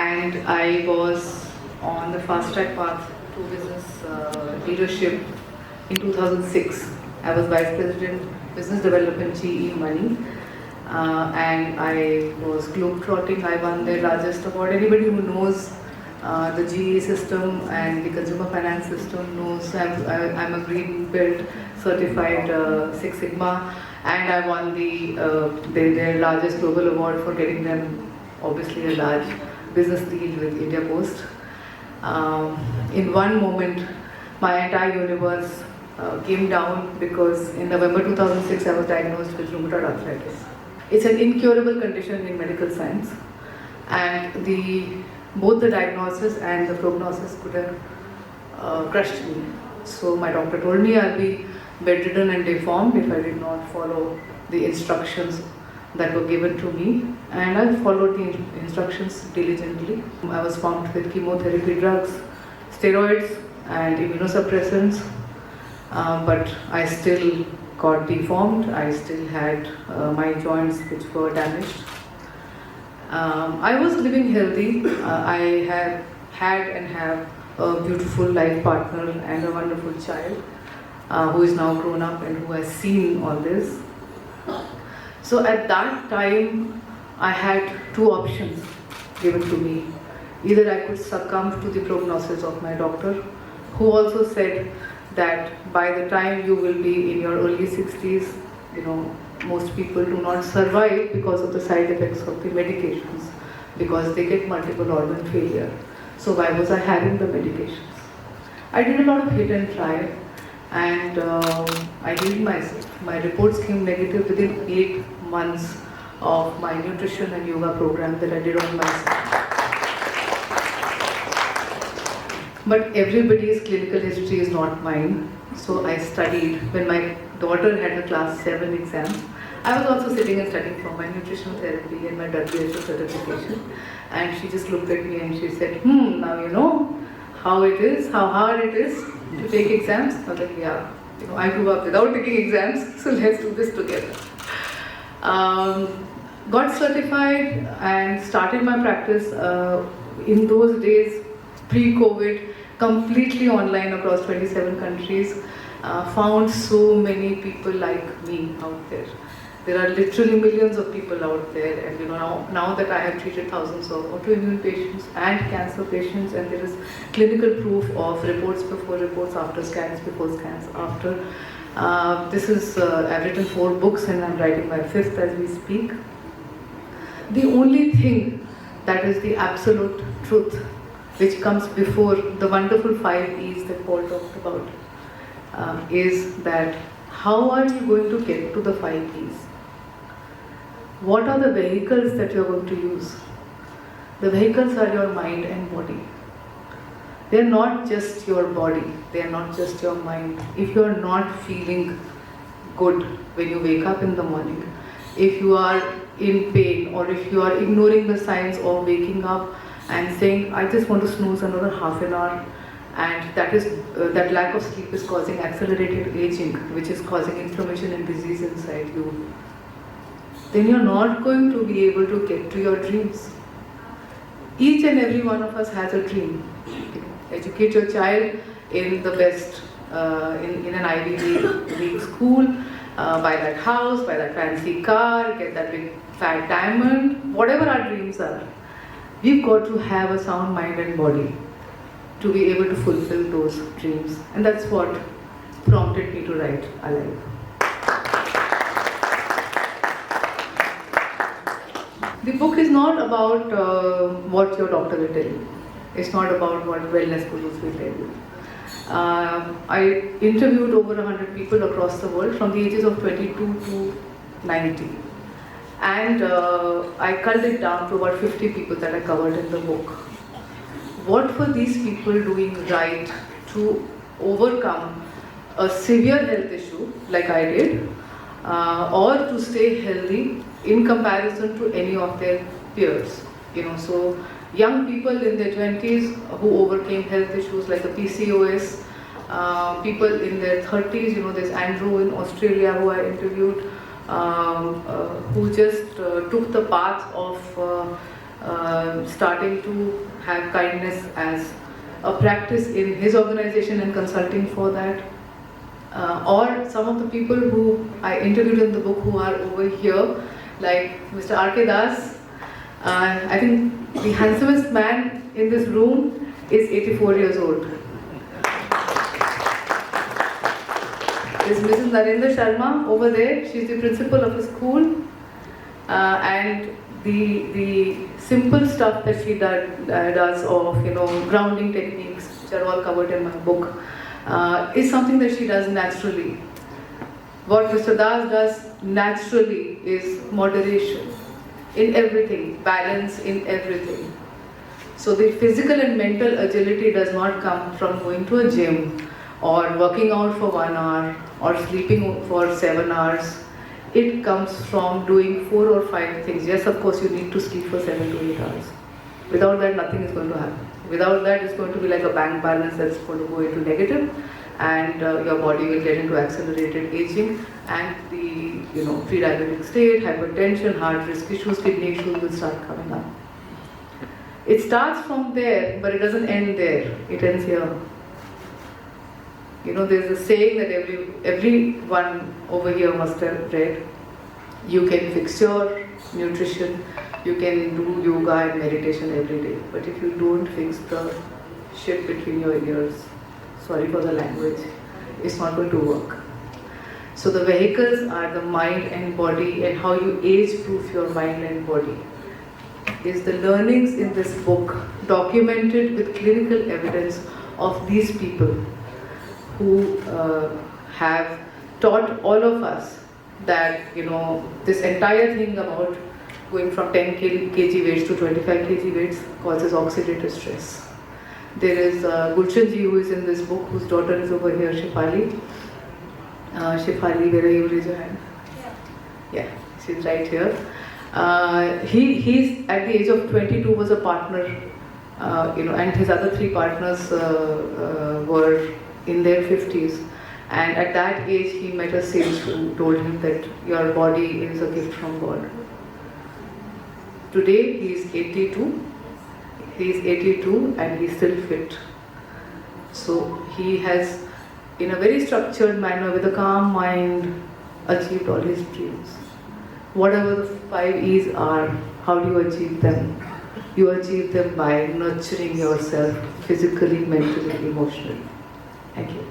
and I was on the fast track path to business leadership in 2006. I was Vice President Business Development GE Money, and I was globetrotting. I won the largest award. Anybody who knows the GE system and the consumer finance system knows I'm a green belt certified Six Sigma, and I won their largest global award for getting them obviously a large business deal with India Post. In one moment, my entire universe came down because in November 2006 I was diagnosed with rheumatoid arthritis. It's an incurable condition in medical science, and both the diagnosis and the prognosis could have crushed me. So my doctor told me I'll be bedridden and deformed if I did not follow the instructions that were given to me, and I followed the instructions diligently. I was pumped with chemotherapy drugs, steroids and immunosuppressants, but I still got deformed. I still had my joints which were damaged. I was living healthy. I have had and have a beautiful life partner and a wonderful child who is now grown up and who has seen all this. So at that time, I had two options given to me. Either I could succumb to the prognosis of my doctor, who also said that by the time you will be in your early 60s, most people do not survive because of the side effects of the medications, because they get multiple organ failure. So why was I having the medications? I did a lot of hit and try, and I healed myself. My reports came negative within 8 months of my nutrition and yoga program that I did on myself. But everybody's clinical history is not mine. So I studied. When my daughter had her class 7 exam, I was also sitting and studying for my nutritional therapy and my WHO certification. And she just looked at me and she said, now you know how it is, how hard it is to take exams. I was like, yeah, I grew up without taking exams, so let's do this together. Got certified and started my practice in those days, pre-COVID, completely online across 27 countries. Found so many people like me out there. There are literally millions of people out there, and now that I have treated thousands of autoimmune patients and cancer patients, and there is clinical proof of reports before, reports after, scans before, scans after. I've written 4 books and I'm writing my 5th as we speak. The only thing that is the absolute truth, which comes before the wonderful 5 E's that Paul talked about, is that how are you going to get to the 5 E's? What are the vehicles that you're going to use? The vehicles are your mind and body. They're not just your body, they're not just your mind. If you're not feeling good when you wake up in the morning, if you are in pain, or if you are ignoring the signs of waking up and saying, I just want to snooze another half an hour, and that lack of sleep is causing accelerated aging, which is causing inflammation and disease inside you, then you're not going to be able to get to your dreams. Each and every one of us has a dream. Educate your child in the best, in an Ivy League school, buy that house, buy that fancy car, get that big fat diamond, whatever our dreams are. We've got to have a sound mind and body to be able to fulfill those dreams. And that's what prompted me to write Alive. The book is not about what your doctor will tell you. It's not about what wellness gurus will tell you. I interviewed over 100 people across the world from the ages of 22 to 90. And I culled it down to about 50 people that I covered in the book. What were these people doing right to overcome a severe health issue like I did, or to stay healthy in comparison to any of their peers? So young people in their 20s who overcame health issues like the PCOS, people in their 30s, there's Andrew in Australia who I interviewed, who just took the path of starting to have kindness as a practice in his organization and consulting for that. Or some of the people who I interviewed in the book who are over here, like Mr. R.K. Das. I think the handsomest man in this room is 84 years old. There's Mrs. Narendra Sharma over there. She's the principal of a school, and the simple stuff that she does of grounding techniques, which are all covered in my book, is something that she does naturally. What Mr. Das does naturally is moderation in everything, balance in everything. So the physical and mental agility does not come from going to a gym or working out for 1 hour or sleeping for 7 hours. It comes from doing 4 or 5 things. Yes, of course, you need to sleep for 7 to 8 hours. Without that, nothing is going to happen. Without that, it's going to be like a bank balance that's going to go into negative, and your body will get into accelerated aging, and the pre-diabetic state, hypertension, heart risk issues, kidney issues will start coming up. It starts from there, but it doesn't end there. It ends here. There's a saying that everyone over here must have read. You can fix your nutrition, you can do yoga and meditation every day, but if you don't fix the shit between your ears, sorry for the language, it's not going to work. So the vehicles are the mind and body, and how you age-proof your mind and body is the learnings in this book, documented with clinical evidence of these people who have taught all of us that this entire thing about going from 10 kg weights to 25 kg weights causes oxidative stress. There is Gulshan ji, who is in this book, whose daughter is over here, Shefali. Shefali, where are you? Raise your hand. Yeah, she's right here. He's at the age of 22 was a partner, and his other 3 partners were in their 50s. And at that age, he met a sage who told him that your body is a gift from God. Today, he is 82. He is 82 and he's still fit. So he has, in a very structured manner, with a calm mind, achieved all his dreams. Whatever the 5 E's are, how do you achieve them? You achieve them by nurturing yourself physically, mentally, emotionally. Thank you.